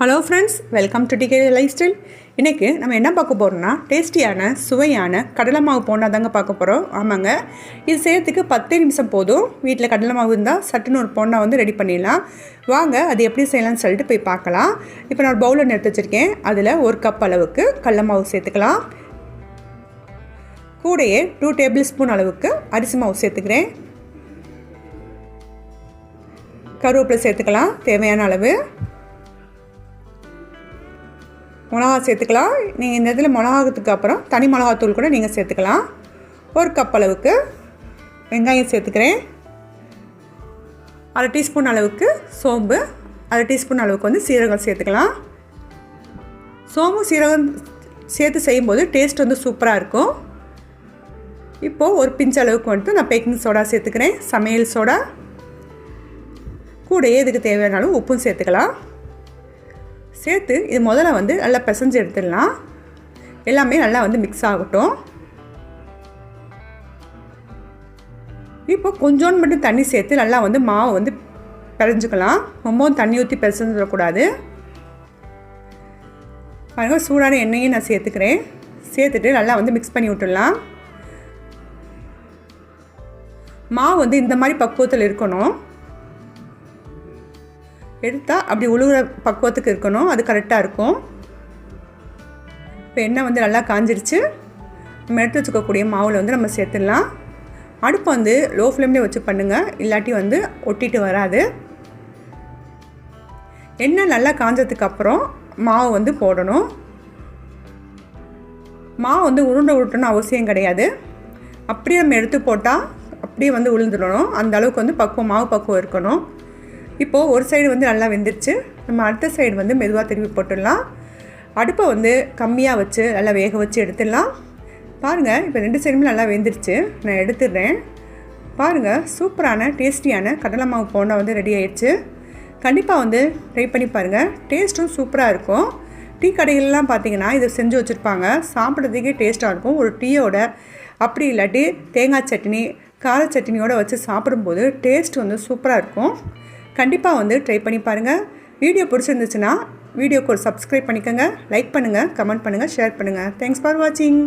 Hello friends, welcome to DK life style. இன்றைக்கி நம்ம என்ன பார்க்க போகிறோம்னா டேஸ்டியான சுவையான கடலை மாவு போண்டா தாங்க பார்க்க போகிறோம். ஆமாங்க, இது செய்யறதுக்கு 10 நிமிஷம் போதும். வீட்டில் கடலை மாவு இருந்தால் சட்டுன்னு ஒரு போண்டா வந்து ரெடி பண்ணிடலாம். வாங்க அது எப்படி செய்யலாம்னு சொல்லிட்டு போய் பார்க்கலாம். இப்போ நான் பவுலில் எடுத்து வச்சுருக்கேன். அதில் 1 கப் அளவுக்கு கடலை மாவு சேர்த்துக்கலாம். கூடையே 2 டேபிள் ஸ்பூன் அளவுக்கு அரிசி மாவு சேர்த்துக்கிறேன். கருவேப்பிலை சேர்த்துக்கலாம் தேவையான அளவு. மிளகா சேர்த்துக்கலாம். நீங்கள் இந்த இதில் மிளகாத்துக்கு அப்புறம் தனி மிளகாத்தூள் கூட நீங்கள் சேர்த்துக்கலாம். 1 கப் அளவுக்கு வெங்காயம் சேர்த்துக்கிறேன். 1/2 டீஸ்பூன் அளவுக்கு சோம்பு, 1/2 டீஸ்பூன் அளவுக்கு வந்து சீரகம் சேர்த்துக்கலாம். சோம்பு சீரகம் சேர்த்து செய்யும்போது டேஸ்ட் வந்து சூப்பராக இருக்கும். இப்போது ஒரு பிஞ்ச் அளவுக்கு வந்துட்டு நான் பேக்கிங் சோடா சேர்த்துக்கிறேன், சமையல் சோடா. கூடையே இதுக்கு தேவையான அளவு உப்பும் சேர்த்துக்கலாம். சேர்த்து இது முதல்ல வந்து நல்லா பிசைஞ்சு எடுத்துடலாம். எல்லாமே நல்லா வந்து மிக்ஸ் ஆகட்டும். இப்போ கொஞ்சோண்டு மட்டும் தண்ணி சேர்த்து நல்லா வந்து மாவு வந்து பிசைஞ்சுக்கலாம். ரொம்பவும் தண்ணி ஊற்றி பிசைஞ்சிடக்கூடாது. பாருங்கள், சூடான எண்ணெயும் நான் சேர்த்துக்கிறேன். சேர்த்துட்டு நல்லா வந்து மிக்ஸ் பண்ணி விட்டுடலாம். மாவு வந்து இந்த மாதிரி பக்குவத்தில் இருக்கணும். எடுத்தால் அப்படி உழுகிற பக்குவத்துக்கு இருக்கணும். அது கரெக்டாக இருக்கும். இப்போ எண்ணெய் வந்து நல்லா காஞ்சிருச்சு. நம்ம எடுத்து வச்சுக்கக்கூடிய மாவில் வந்து நம்ம சேர்த்துடலாம். அடுப்பு வந்து லோ ஃப்ளேம்லேயே வச்சு பண்ணுங்கள், இல்லாட்டி வந்து ஒட்டிட்டு வராது. எண்ணெய் நல்லா காஞ்சதுக்கப்புறம் மாவு வந்து போடணும். மாவு வந்து உருண்டணும்னு அவசியம் கிடையாது. அப்படியே நம்ம எடுத்து போட்டால் அப்படியே வந்து உளுந்துடணும். அந்த அளவுக்கு வந்து மாவு பக்குவம் இருக்கணும். இப்போது ஒரு சைடு வந்து நல்லா வெந்துருச்சு. நம்ம அடுத்த சைடு வந்து மெதுவாக திருப்பி போட்டுடலாம். அடுப்பை வந்து கம்மியாக வச்சு நல்லா வேக வச்சு எடுத்துடலாம். பாருங்கள், இப்போ 2 சைடுமே நல்லா வெந்துருச்சு. நான் எடுத்துடுறேன். பாருங்கள், சூப்பரான டேஸ்டியான கடலை மாவு போண்டா வந்து ரெடி ஆயிடுச்சு. கண்டிப்பாக வந்து ட்ரை பண்ணி பாருங்கள். டேஸ்ட்டும் சூப்பராக இருக்கும். டீ கடைகள்லாம் பார்த்திங்கன்னா இதை செஞ்சு வச்சுருப்பாங்க. சாப்பிட்றதுக்கே டேஸ்ட்டாக இருக்கும். ஒரு டீயோட அப்படி இல்லாட்டி தேங்காய் சட்னி, கார சட்னியோடு வச்சு சாப்பிடும்போது டேஸ்ட் வந்து சூப்பராக இருக்கும். கண்டிப்பாக வந்து ட்ரை பண்ணி பாருங்கள். வீடியோ பிடிச்சிருந்துச்சுன்னா வீடியோக்கு ஒரு சப்ஸ்கிரைப் பண்ணிக்கோங்க, லைக் பண்ணுங்கள், கமெண்ட் பண்ணுங்கள், ஷேர் பண்ணுங்கள். தேங்க்ஸ் ஃபார் வாட்சிங்.